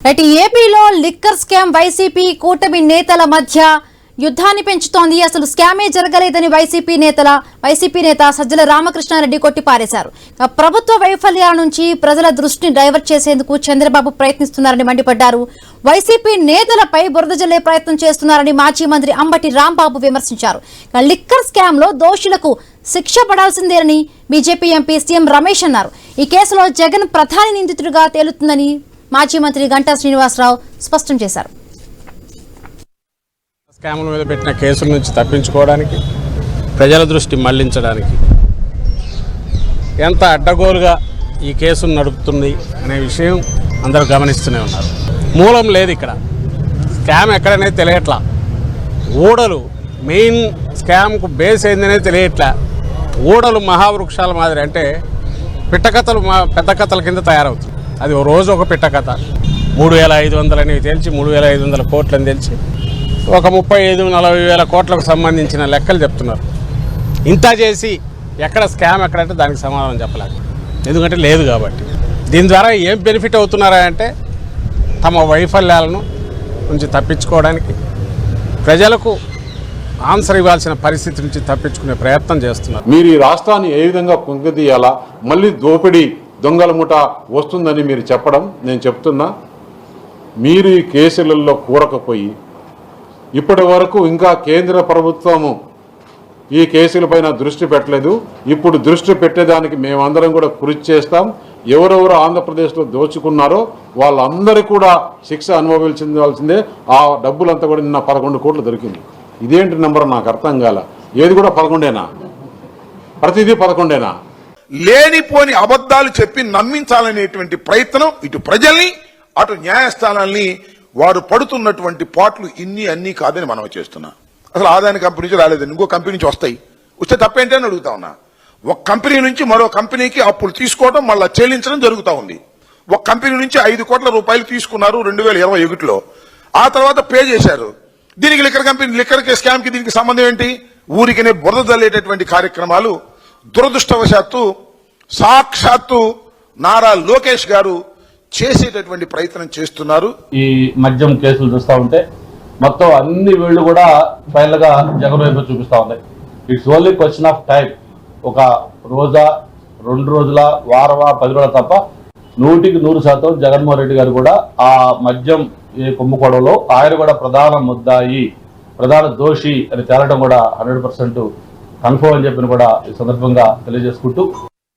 అటు ఏపీలో liquor scam YCP కూటమి నేతల మధ్య యుద్ధాన్ని పెంచుతోంది. అసలు స్కామే జరగలేదని వైసీపీ నేత సజ్జల రామకృష్ణారెడ్డి కొట్టిపారేశారు. ప్రభుత్వ వైఫల్యాల నుంచి ప్రజల దృష్టిని డైవర్ట్ చేసేందుకు చంద్రబాబు ప్రయత్నిస్తున్నారని మండిపడ్డారు. వైసీపీ నేతలపై బురద జల్లే ప్రయత్నం చేస్తున్నారని మాజీ మంత్రి అంబటి రాంబాబు విమర్శించారు. లిక్కర్ స్కామ్ లో దోషులకు శిక్ష పడాల్సిందేనని బీజేపీ ఎంపీ సీఎం రమేష్ అన్నారు. ఈ కేసులో జగన్ ప్రధాని నిందితుడిగా తేలుతుందని మాజీ మంత్రి గంటా శ్రీనివాసరావు స్పష్టం చేశారు. స్కాముల మీద పెట్టిన కేసుల నుంచి తప్పించుకోవడానికి, ప్రజల దృష్టి మళ్లించడానికి ఎంత అడ్డగోలుగా ఈ కేసును నడుపుతుంది అనే విషయం అందరూ గమనిస్తూనే ఉన్నారు. మూలం లేదు ఇక్కడ. స్కామ్ ఎక్కడనే తెలియట్లా. ఊడలు మెయిన్ స్కామ్కు బేస్ ఏందనే తెలియట్లా. ఊడలు మహావృక్షాల మాదిరి, అంటే పిట్టకథలు పెద్ద కథల కింద తయారవుతుంది. అది ఓ రోజు ఒక పిట్టకథ. 3,500 అనేవి తెలిసి 3,500 కోట్లని తెలిసి ఒక 35-40 వేల కోట్లకు సంబంధించిన లెక్కలు చెప్తున్నారు. ఇంత చేసి ఎక్కడ స్కామ్ ఎక్కడంటే దానికి సమాధానం చెప్పలేక, ఎందుకంటే లేదు కాబట్టి. దీని ద్వారా ఏం బెనిఫిట్ అవుతున్నారా అంటే తమ వైఫల్యాలను నుంచి తప్పించుకోవడానికి, ప్రజలకు ఆన్సర్ ఇవ్వాల్సిన పరిస్థితి నుంచి తప్పించుకునే ప్రయత్నం చేస్తున్నారు. మీరు ఈ రాష్ట్రాన్ని ఏ విధంగా కుంగదీయాలా, మళ్ళీ దోపిడీ దొంగల ముఠ వస్తుందని మీరు చెప్పడం నేను చెప్తున్నా. మీరు ఈ కేసులలో కూరకపోయి ఇప్పటి వరకు ఇంకా కేంద్ర ప్రభుత్వము ఈ కేసులపైన దృష్టి పెట్టలేదు. ఇప్పుడు దృష్టి పెట్టేదానికి మేమందరం కూడా కృషి చేస్తాం. ఎవరెవరు ఆంధ్రప్రదేశ్లో దోచుకున్నారో వాళ్ళందరూ కూడా శిక్ష అనుభవించాల్సిందే. ఆ డబ్బులంతా కూడా నిన్న 11 కోట్లు దొరికింది. ఇదేంటి నెంబర్ నాకు అర్థం కాల. ఏది కూడా 11ఏనా? ప్రతిదీ 11ఏనా? లేనిపోని అబద్ధాలు చెప్పి నమ్మించాలనేటువంటి ప్రయత్నం ఇటు ప్రజల్ని అటు న్యాయస్థానాల్ని వారు పడుతున్నటువంటి పాటలు అన్నీ కాదని మనం చేస్తున్నా. అసలు ఆదాయాన్ని కంపెనీ నుంచి రాలేదండి, ఇంకో కంపెనీ నుంచి వస్తాయి. వస్తే తప్పేంటి అని అడుగుతా ఉన్నా. ఒక కంపెనీ నుంచి మరో కంపెనీకి అప్పులు తీసుకోవడం మళ్ళీ చెల్లించడం జరుగుతూ ఉంది. ఒక కంపెనీ నుంచి 5 కోట్ల రూపాయలు తీసుకున్నారు 2021లో. ఆ తర్వాత పే చేశారు. దీనికి లిక్కర్ స్కామ్ కి దీనికి సంబంధం ఏంటి? ఊరికనే బురద జల్లేటటువంటి కార్యక్రమాలు దురదృష్టవశాత్తు సాక్షాత్తు నారా లోకేష్ గారు చేసేటటువంటి ప్రయత్నం చేస్తున్నారు. ఈ మద్యం కేసులు చూస్తూ ఉంటే మొత్తం అన్ని వీళ్ళు కూడా ఫైనల్ గా జగన్ వైపు చూపిస్తా ఉన్నాయి. It's only question of time. ఒక రోజా, 2 రోజుల, వారమా, 10 రోజుల తప్ప 100% జగన్మోహన్ రెడ్డి గారు కూడా ఆ మద్యం కుంభకోణంలో ఆయన కూడా ప్రధాన ముద్దాయి, ప్రధాన దోషి అని తేలడం కూడా 100% కన్ఫర్మ్ అని చెప్పిన కూడా ఈ సందర్భంగా తెలియజేసుకుంటూ